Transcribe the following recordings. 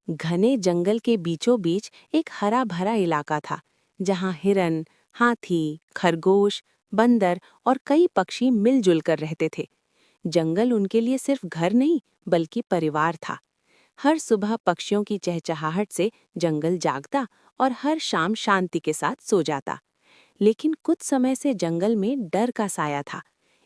घने जंगल के बीचों बीच एक हरा भरा इलाका था, जहां हिरन, हाथी, खरगोश, बंदर और कई पक्षी मिलजुल कर रहते थे। जंगल उनके लिए सिर्फ घर नहीं, बल्कि परिवार था। हर सुबह पक्षियों की चहचहाहट से जंगल जागता और हर शाम शांति के साथ सो जाता। लेकिन कुछ समय से जंगल में डर का साया था।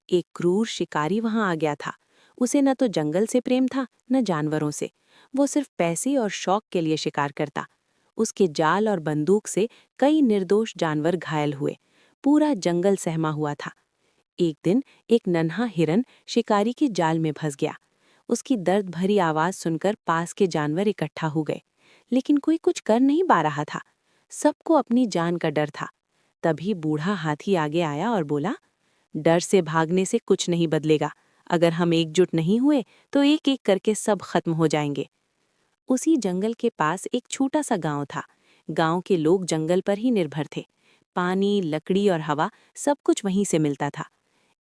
एक क्रूर शिकारी वहां आ गया था। उसे न तो जंगल से प्रेम था, न जानवरों से। वो सिर्फ पैसे और शौक के लिए शिकार करता। उसके जाल और बंदूक से कई निर्दोष जानवर घायल हुए। पूरा जंगल सहमा हुआ था। एक दिन एक नन्हा हिरन शिकारी के जाल में फंस गया। उसकी दर्द भरी आवाज सुनकर पास के जानवर इकट्ठा हो गए, लेकिन कोई कुछ कर नहीं पा रहा था। सबको अपनी जान का डर था। तभी बूढ़ा हाथी आगे आया और बोला, डर से भागने से कुछ नहीं बदलेगा। अगर हम एकजुट नहीं हुए तो एक एक करके सब खत्म हो जाएंगे। उसी जंगल के पास एक छोटा सा गांव था। गांव के लोग जंगल पर ही निर्भर थे। पानी, लकड़ी और हवा सब कुछ वहीं से मिलता था।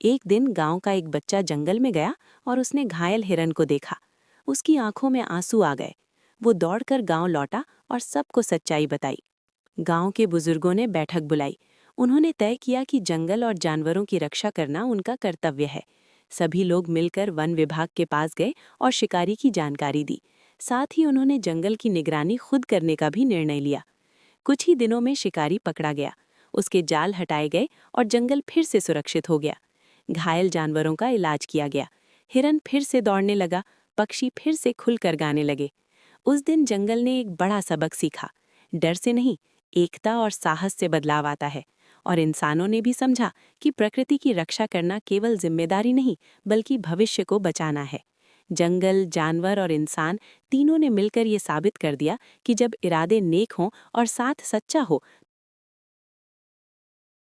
एक दिन गांव का एक बच्चा जंगल में गया और उसने घायल हिरन को देखा। उसकी आंखों में आंसू आ गए। वो दौड़कर गांव लौटा और सबको सच्चाई बताई। गांव के बुजुर्गों ने बैठक बुलाई। उन्होंने तय किया कि जंगल और जानवरों की रक्षा करना उनका कर्तव्य है। सभी लोग मिलकर वन विभाग के पास गए और शिकारी की जानकारी दी। साथ ही उन्होंने जंगल की निगरानी खुद करने का भी निर्णय लिया। कुछ ही दिनों में शिकारी पकड़ा गया। उसके जाल हटाए गए और जंगल फिर से सुरक्षित हो गया। घायल जानवरों का इलाज किया गया। हिरन फिर से दौड़ने लगा। पक्षी फिर से खुलकर गाने लगे। उस दिन जंगल ने एक बड़ा सबक सीखा। डर से नहीं, एकता और साहस से बदलाव आता है। और इंसानों ने भी समझा कि प्रकृति की रक्षा करना केवल जिम्मेदारी नहीं, बल्कि भविष्य को बचाना है। जंगल, जानवर और इंसान तीनों ने मिलकर ये साबित कर दिया कि जब इरादे नेक हों और साथ सच्चा हो,